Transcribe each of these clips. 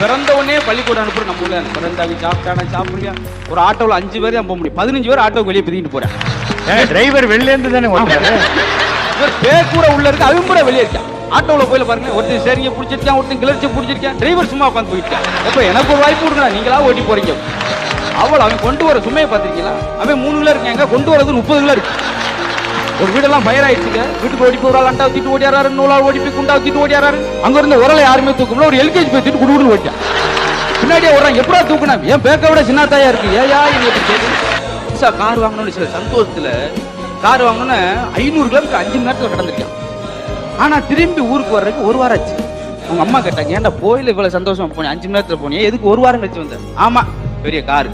பிறந்த உடனே பள்ளிக்கூடம் அனுப்புற நம்ம ஊர்ல பிறந்தாவி சாப்பிட்டானா சாப்பிடுறியா ஒரு ஆட்டோவில் 5 பேர் தான் போக முடியும், 15 பேர் ஆட்டோக்கு வெளியே பிதிக்கிட்டு போறேன். டிரைவர் வெளில இருந்து தானே ஓட்டுறாரு. பேர் கூட உள்ள இருக்கு, அவன் கூட வெளியே இருக்கான். ஆட்டோவில் போயில பாருங்க, ஒருத்தர் சரிங்க பிடிச்சிருக்கான், ஒருத்தன் கிளர்ச்சி பிடிச்சிருக்கான், டிரைவர் சும்மா உட்காந்து போயிட்டான். எப்ப எனக்கு ஒரு வாய்ப்பு கொடுங்க, நீங்களா ஓட்டி போறீங்க. அவன் கொண்டு வர சுமையை பார்த்திருக்கீங்களா? அவன் 3 கிலோ இருக்காங்க, கொண்டு வரது 30 கிலோ இருக்கு. ஒரு வீடெல்லாம் ஃபயர் ஆயிடுச்சுங்க, வீட்டுக்கு ஓடி போய் ஒரு ஆள் அண்டா தூக்கிட்டு ஓடியாரு, 100 ஆள் ஓடி போய் குண்டா தூக்கிட்டு ஓடியாரு. அங்க இருந்த உரலை யாருமே தூக்கல, ஒரு எல்கேஜி போய் தூக்கிட்டு குடுகுடுன்னு ஓடிட்டான். பின்னாடியே ஓடுறான், எப்படா தூக்குனா? ஏன் பேக்க விட சின்ன தாயா இருக்கு, ஏயா புதுசா கார் வாங்கணும்னு சில சந்தோஷத்துல கார் வாங்கணும்னு 500 கிலோமீட்டர் 5 மணி நேரத்துல கடந்திருக்கான். ஆனா திரும்பி ஊருக்கு வர்றதுக்கு 1 வாரம் ஆச்சு. அவங்க அம்மா கேட்டாங்க, ஏன்டா போயில இவ்வளவு சந்தோஷமா போனேன், 5 மணி நேரத்துல போனேன், எதுக்கு 1 வாரம் கழிச்சு வந்தேன்? ஆமா, பெரிய காரு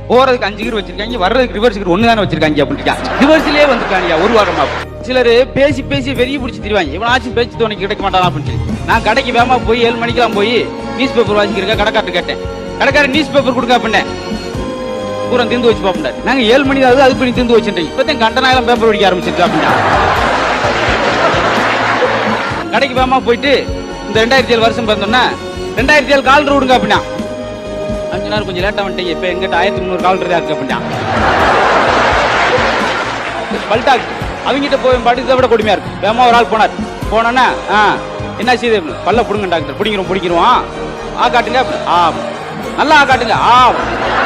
போறதுக்கு 5 கீர் வச்சிருக்காங்க, வர்றதுக்கு ரிவர்ஸ் கீர் 1 தானே வச்சிருக்காங்க அப்படின்னு ரிவர்ஸ்லயே வந்துருக்காங்க 1 வாரமா. சிலர் பேசி பேசி வெறிய பிடிச்சி திரிவாங்க, இவனாச்சும் பேச்சு துணைக்கு கிடைக்க மாட்டானா அப்படின்னு சொல்லி. நான் கடைக்கு வேகமா போய் 7 மணிக்கெல்லாம் போய் நியூஸ் பேப்பர் வாசிக்கிறக்க கடைக்காரட்டு கேட்டேன். கடைக்காரன் நியூஸ் பேப்பர் கொடுக்க அப்படின்னேன், பூரா திந்து வச்சு பார்ப்பேன். நாங்க 7 மணி தான் அதுக்கு பண்ணி திந்து வச்சுட்டேன். இப்போதான் கண்டனாயிரம் பேப்பர் படிக்க ஆரம்பிச்சிருக்கா அப்படின்னா. கடைக்கு வேகமா போயிட்டு இந்த 2007 வருஷம் பிறந்தோன்னா 2007 கால் விடுங்க அப்படின்னா. 5 நேரம் கொஞ்சம் லேட்டா வந்துட்டீங்க, இப்ப எங்கிட்ட 1300 கால் இருக்கு அப்படின்னா. பல்டாக் அவங்ககிட்ட போய் பாட்டு இதை விட கொடுமையா இருக்கு. வேகமா ஒரு ஆள் போனார், போனோன்னா என்ன செய்யுது, பல்ல புடுங்க டாக்டர், பிடிக்கிறோம் காட்டுங்க, நல்லா காட்டுங்க,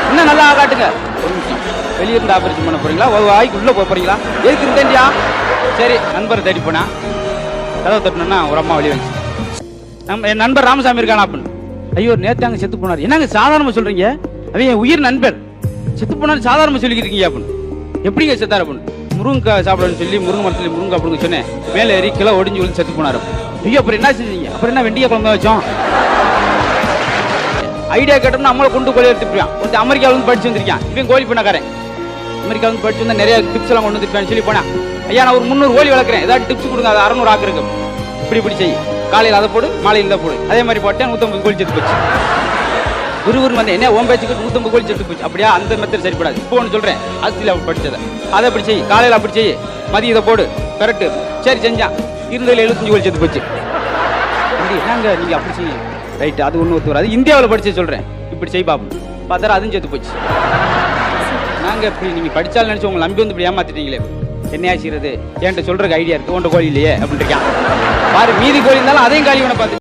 இன்னும் நல்லா காட்டுங்க. ஒரு நிமிஷம், வெளியே இருந்து ஆபரேஷன் பண்ண போறீங்களா, வாய்க்கு உள்ள போக போறீங்களா, எதுக்கு இருந்தேன்டியா? சரி, நண்பரை தேடி போனா கதவை தட்டினா ஒரு அம்மா வெளியே வந்து, என் நண்பர் ராமசாமி இருக்கானா அப்படின்னு. ஐயோ, நேற்று அங்கே செத்து போனார். என்னங்க சாதாரணமா சொல்றீங்க, அவன் என் உயிர் நண்பர், செத்து போனாலும் சாதாரணமா சொல்லிக்கிட்டு இருக்கீங்க அப்படின்னு. எப்படிங்க செத்தார் அப்படின்னு. முருங்கைக்காய் சாப்பிடணும்னு சொல்லி முருங்கை மரத்துல முருங்கை அப்படின்னு சொன்னேன், மேலே ஏறி கிலோ ஒடிஞ்சு விழுந்து செத்து போனார். ஐயோ, அப்புறம் என்ன செஞ்சீங்க? அப்புறம் என்ன வெண்டிய குழம்பு வச்சோம். ஐடியா கேட்டோம்னா நம்மளை கொண்டு கோழி எடுத்துப்பான். ஒருத்தர் அமெரிக்காவில இருந்து படிச்சு வந்திருக்கான், இவன் கோழி பண்ணக்காரன். அமெரிக்காவில இருந்து படிச்சு வந்தா நிறைய டிப்ஸ் எல்லாம் கொண்டு வந்துருப்பான்னு சொல்லி போனா, ஐயா நான் ஒரு 300 கோழி வளர்க்குறேன், ஏதாவது டிப்ஸ் கொடுங்க, அது 600 ஆக்குறதுக்கு. இப்படி செய்யும், காலையில் அதை போடு, மாலையில் தான் போடு. அதே மாதிரி போட்டேன், 150 கோழி செத்து போச்சு. குருவுரு வந்து என்ன ஓம் பேச்சுக்கு 150 கோழி செத்து போச்சு. அப்படியா, அந்த மெத்தட் சரிப்படாது. இப்போ ஒன்று சொல்றேன், அஸ்தியில் அவள் படிச்சதை அதை அப்படி செய்யும், காலையில் அப்படி செய்யும், மதியம் இதை போடு, கரெக்டு. சரி செஞ்சான், இருந்ததில் 75 கோழி செத்து போச்சு. என்னங்க நீங்க அப்படி செய்யும், ரைட்டு, அது ஒன்று ஒத்து வராது. இந்தியாவில் படிச்சு சொல்றேன், இப்படி செய் பாப்போம். பார்த்தா அதுவும் செத்து போச்சு. நாங்க இப்படி நீங்க படிச்சாலும் நினைச்சு உங்களை நம்பி வந்து இப்படி ஏமாத்திட்டீங்களே, என்னையா செய்யறது, என்கிட்ட சொல்றதுக்கு ஐடியா இருக்கு, உன்ட கோழி இல்லையே அப்படின்னு இருக்கான் பாரு. மீதி கோழி இருந்தாலும் அதையும் காலி பண்ண பார்த்து